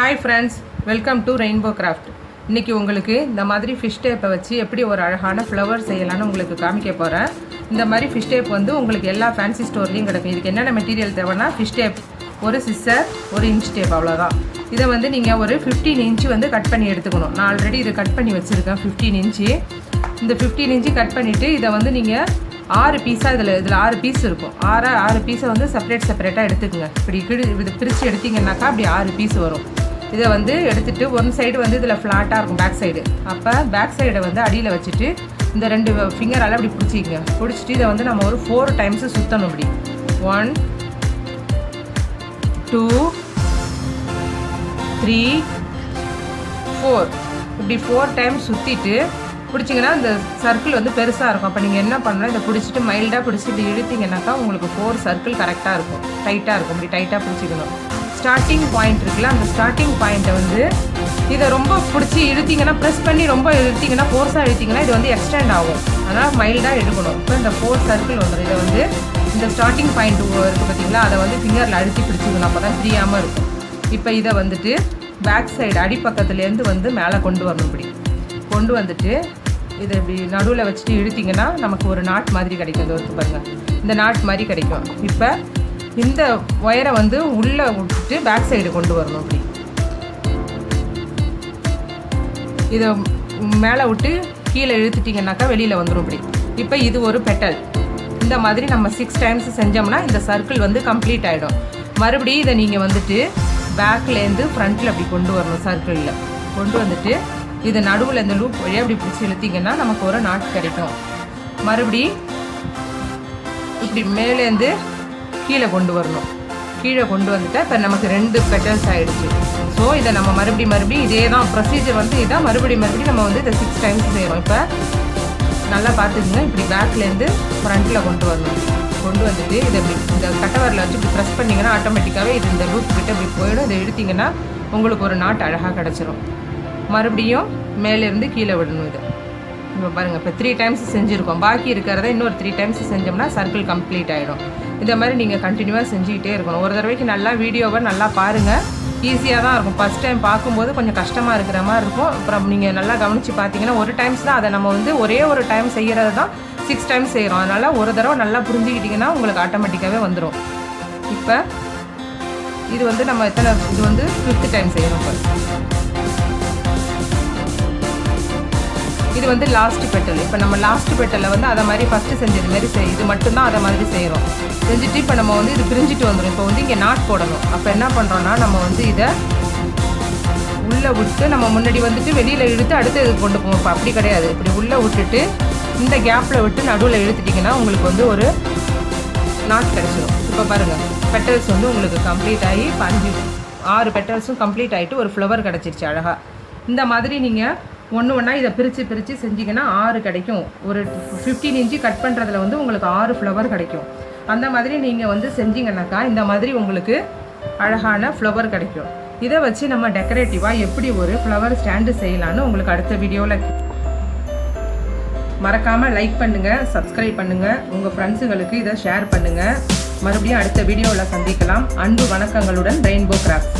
Hi friends, welcome to Rainbow Craft. இன்னைக்கு உங்களுக்கு இந்த மாதிரி ஃபிஷ் டேப்பை வச்சு எப்படி ஒரு அழகான ஃப்ளவர் செய்யலாம்னு உங்களுக்கு காமிக்க போகிறேன். இந்த மாதிரி ஃபிஷ் டேப் வந்து உங்களுக்கு எல்லா ஃபேன்சி ஸ்டோர்லேயும் கிடைக்கும். இதுக்கு என்னென்ன மெட்டீரியல் தேவைன்னா ஃபிஷ் டேப், ஒரு சிஸ்ஸர், ஒரு இன்ச் டேப், அவ்வளோதான். இதை வந்து நீங்கள் ஒரு 15 இன்ச்சு வந்து கட் பண்ணி எடுத்துக்கணும். நான் ஆல்ரெடி இதை கட் பண்ணி வச்சுருக்கேன் 15 இன்ச்சு. இந்த 15 இன்ச்சு கட் பண்ணிவிட்டு இதை வந்து நீங்கள் 6 பீஸாக இதில் 6 பீஸ் இருக்கும். 6 பீஸை வந்து செப்பரேட்டாக எடுத்துக்கோங்க. இப்படி இது பிரித்து எடுத்திங்கன்னாக்கா அப்படி 6 பீஸ் வரும். இதை வந்து எடுத்துகிட்டு ஒன் சைடு வந்து இதில் ஃப்ளாட்டாக இருக்கும் பேக் சைடு. அப்போ பேக் சைடை வந்து அடியில் வச்சுட்டு இந்த 2 ஃபிங்கரால் அப்படி பிடிச்சிக்கங்க. பிடிச்சிட்டு இதை வந்து நம்ம ஒரு 4 டைம்ஸு சுற்றணும். இப்படி 1 2 3 4 இப்படி 4 டைம்ஸ் சுற்றிட்டு பிடிச்சிங்கன்னா இந்த சர்க்கிள் வந்து பெருசாக இருக்கும். அப்போ நீங்கள் என்ன பண்ணணும், இதை பிடிச்சிட்டு மைல்டாக பிடிச்சிட்டு இழுத்திங்கனாக்கா உங்களுக்கு 4 சர்க்கிள் கரெக்டாக இருக்கும், டைட்டாக இருக்கும். இப்படி டைட்டாக பிடிச்சிக்கணும். ஸ்டார்டிங் பாயிண்ட் இருக்குல்ல, அந்த ஸ்டார்டிங் பாயிண்ட்டை வந்து இதை ரொம்ப பிடிச்சி இழுத்திங்கன்னா, ப்ரெஸ் பண்ணி ரொம்ப இழுத்திங்கன்னா, ஃபோர்ஸாக இழுத்திங்கன்னா இது வந்து எக்ஸ்டெண்ட் ஆகும். அதனால் மைல்டாக எடுக்கணும். இப்போ இந்த 4 சர்க்கிள் வந்துடும். இதை வந்து இந்த ஸ்டார்டிங் பாயிண்ட் இருக்குது பார்த்தீங்களா, அதை வந்து ஃபிங்கரில் அழுத்தி பிடிச்சிக்கணும். அப்போ தான் ஃப்ரீயாமல் இருக்கும். இப்போ இதை வந்துட்டு பேக் சைடு அடிப்பக்கத்துலேருந்து வந்து மேலே கொண்டு வரணும். இப்படி கொண்டு வந்துட்டு இதை இப்படி நடுவில் வச்சுட்டு இழுத்திங்கன்னா நமக்கு ஒரு நாட் மாதிரி கிடைக்கும். இது வந்து பாருங்கள், இந்த நாட் மாதிரி கிடைக்கும். இப்போ இந்த ஒயரை வந்து உள்ளே விட்டுட்டு பேக் சைடு கொண்டு வரணும். அப்படி இதை மேலே விட்டு கீழே இழுத்துட்டிங்கனாக்கா வெளியில் வந்துடும். இப்படி இப்போ இது ஒரு பெட்டல். இந்த மாதிரி நம்ம 6 டைம்ஸ் செஞ்சோம்னா இந்த சர்க்கிள் வந்து கம்ப்ளீட் ஆகிடும். மறுபடியும் இதை நீங்கள் வந்துட்டு பேக்லேருந்து ஃப்ரண்ட்டில் அப்படி கொண்டு வரணும். சர்க்கிளில் கொண்டு வந்துட்டு இதை நடுவில் இந்த லூப் வழியாக அப்படி பிடிச்சி இழுத்திங்கன்னா நமக்கு ஒரு நாட் கிடைக்கும். மறுபடி இப்படி மேலேருந்து கீழே கொண்டு வரணும். கீழே கொண்டு வந்துட்டால் இப்போ நமக்கு 2 பெட்டல்ஸ் ஆகிடுச்சு. ஸோ இதை நம்ம மறுபடியும் இதே தான் ப்ரொசீஜர் வந்து இதான் மறுபடியும் நம்ம வந்து இதை 6 டைம்ஸ் செய்யணும். இப்போ நல்லா பார்த்துக்குங்க. இப்படி பேக்லேருந்து ஃப்ரண்ட்டில் கொண்டு வரணும். கொண்டு வந்துட்டு இதை இப்படி இந்த கட்டவரில் வச்சு இப்படி ப்ரெஸ் பண்ணிங்கன்னா ஆட்டோமேட்டிக்காகவே இது இந்த லூப் கிட்ட இப்படி போயிடும். இதை இழுத்திங்கன்னா உங்களுக்கு ஒரு நாட் அழகாக கிடச்சிரும். மறுபடியும் மேலேருந்து கீழே விடணும். இது இப்போ பாருங்கள், இப்போ 3 டைம்ஸ் செஞ்சுருக்கோம். பாக்கி இருக்கிறத இன்னொரு 3 டைம்ஸ் செஞ்சோம்னா சர்க்கிள் கம்ப்ளீட் ஆகிடும். இதை மாதிரி நீங்கள் கண்டினியூவாக செஞ்சுக்கிட்டே இருக்கணும். ஒரு தடவைக்கு நல்லா வீடியோவை நல்லா பாருங்கள். ஈஸியாக தான் இருக்கும். ஃபஸ்ட் டைம் பார்க்கும்போது கொஞ்சம் கஷ்டமாக இருக்கிற மாதிரி இருக்கும். அப்புறம் நீங்கள் நல்லா கவனித்து பார்த்தீங்கன்னா ஒரு டைம்ஸ் தான். அதை நம்ம வந்து ஒரே ஒரு டைம் செய்கிறது தான் 6 டைம்ஸ் செய்கிறோம். அதனால் ஒரு தடவை நல்லா புரிஞ்சுக்கிட்டிங்கன்னா உங்களுக்கு ஆட்டோமேட்டிக்காகவே வந்துடும். இப்போ இது வந்து நம்ம இது வந்து 5th டைம் செய்யணும். இது வந்து லாஸ்ட் பெட்டல். இப்போ நம்ம லாஸ்ட் பெட்டலில் வந்து அதை மாதிரி ஃபஸ்ட்டு செஞ்சது மாரி இது மட்டும்தான் அதை மாதிரி செய்கிறோம். செஞ்சுட்டு இப்போ நம்ம வந்து இது பிரிஞ்சுட்டு வந்துடும். இப்போ வந்து இங்கே நாட் போடணும். அப்போ என்ன பண்ணுறோன்னா நம்ம வந்து இதை உள்ளே விட்டு நம்ம முன்னாடி வந்துட்டு வெளியில் இழுத்து அடுத்து இது கொண்டு போவோம். இப்போ அப்படி கிடையாது. இப்படி உள்ளே விட்டுட்டு இந்த கேப்பில் விட்டு நடுவில் இழுத்துட்டிங்கன்னா உங்களுக்கு வந்து ஒரு நாட் கிடச்சிடும். இப்போ பாருங்கள், பெட்டல்ஸ் வந்து உங்களுக்கு கம்ப்ளீட் ஆகி 6 பெட்டல்ஸும் கம்ப்ளீட் ஆகிட்டு ஒரு ஃப்ளவர் கிடச்சிருச்சு அழகாக. இந்த மாதிரி நீங்கள் ஒன்றா இதை பிரித்து செஞ்சிங்கன்னா 6 கிடைக்கும். ஒரு 15 இன்ச்சு கட் பண்ணுறதுல வந்து உங்களுக்கு 6 ஃப்ளவர் கிடைக்கும். அந்த மாதிரி நீங்கள் வந்து செஞ்சிங்கன்னாக்கா இந்த மாதிரி உங்களுக்கு அழகான ஃப்ளவர் கிடைக்கும். இதை வச்சு நம்ம டெக்கரேட்டிவாக எப்படி ஒரு ஃப்ளவர் ஸ்டாண்டு செய்யலான்னு உங்களுக்கு அடுத்த வீடியோவில். மறக்காமல் லைக் பண்ணுங்கள், சப்ஸ்கிரைப் பண்ணுங்கள், உங்கள் ஃப்ரெண்ட்ஸுகளுக்கு இதை ஷேர் பண்ணுங்கள். மறுபடியும் அடுத்த வீடியோவில் சந்திக்கலாம். அன்பு வணக்கங்களுடன் ரெயின்போ கிராஃப்ட்.